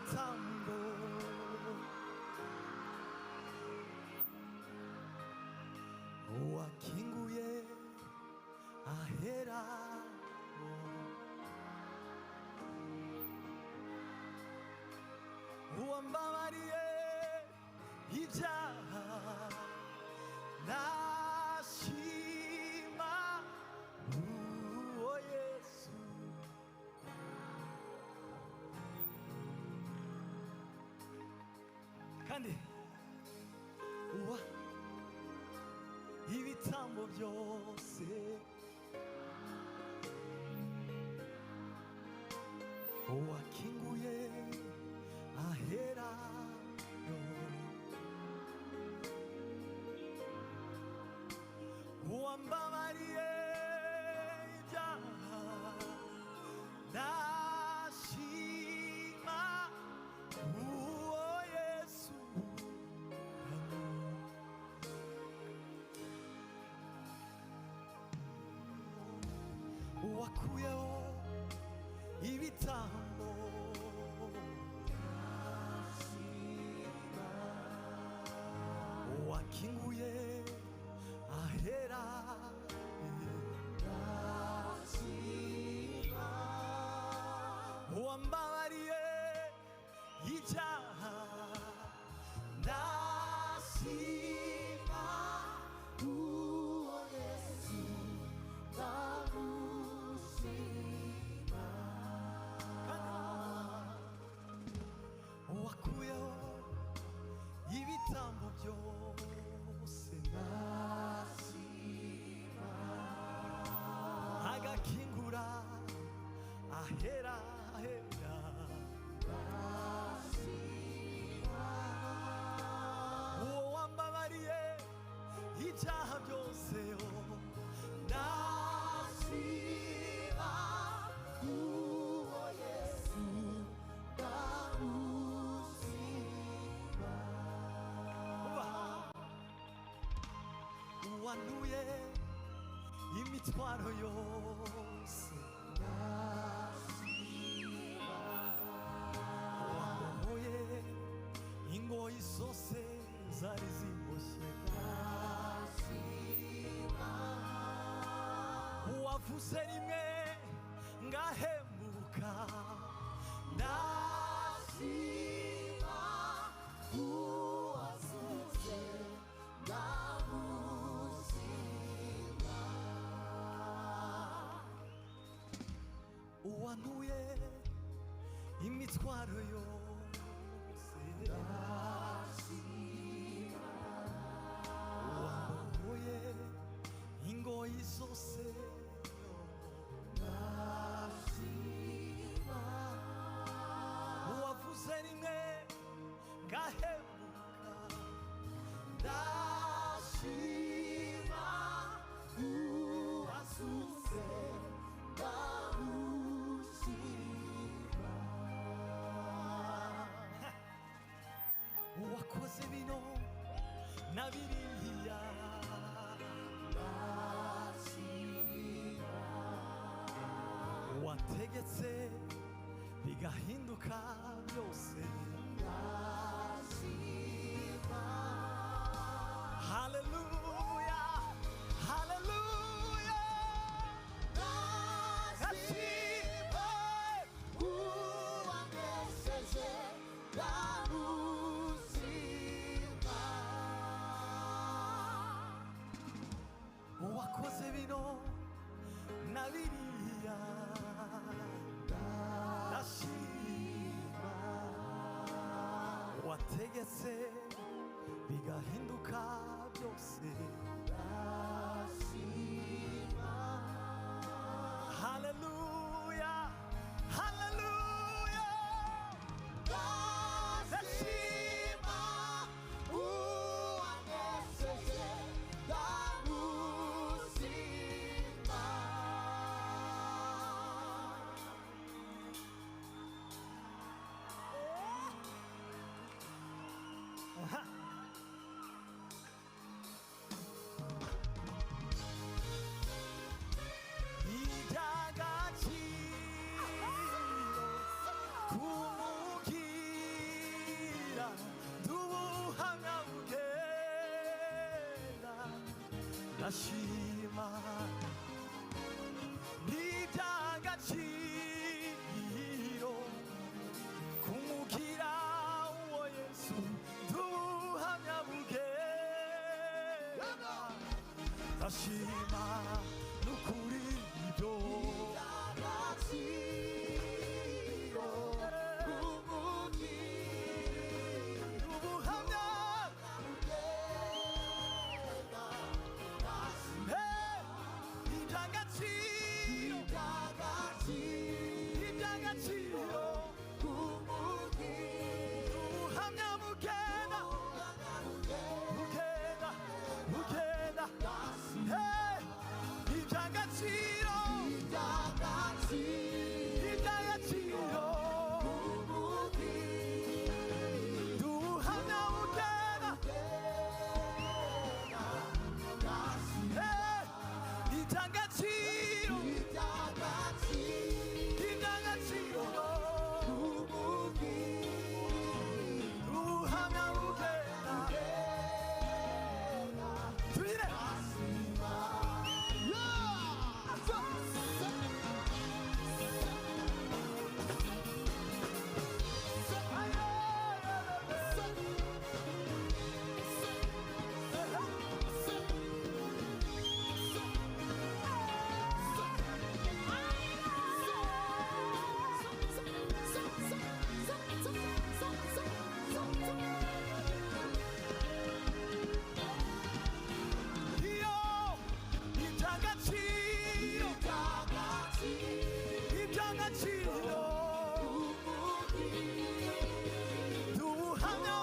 ibitambo wakinguye ahera wambabariye ibyaha nashima uwo Yesu kandi uwa ibitambo byose wakinguye ahera wambabariye ibyaha ndashima uwo Yesu wakuyeho ibitambo wakinguye ahera wambabariye ibyaha ndashima uwo Yesu ndamushima wakuyeho ibitambo byose ndashima agakingura ahera ahera ndashima uwo wambabariye ibyaha byose ndashima uwo Yesu ndamushima wanuye imitwaro yose ndashima wabohoye ingoyi zose zari ziboshye ndashima wavuze rimwe ngahemuka ndashima uwasuze ndamushima uwanuye imitwaro yose ndashima wabohoye ingoyi zose ndashima uwavuze rimwe ngahemuka ndashima uwasuze ndamushima wakoze bino na biriya ndashima wategetse bigahinduka byose ndashima haleluya haleluya ndashima uwanesheje ndamushima wakoze bino na biriya ndashima wategetse bigahinduka byose ndashima haleluya haleluya ndashima uwanesheje ndamushima 다시마 니장같이로 궁묵이라 워 예수 두하며 무게 다시마 누구리도 니장같이로 궁묵이 누구하며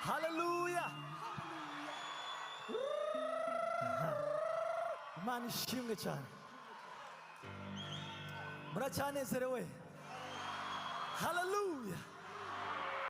할렐루야. 많이 쉬운 거잖아. 뭐라 자네 세레웨. 할렐루야.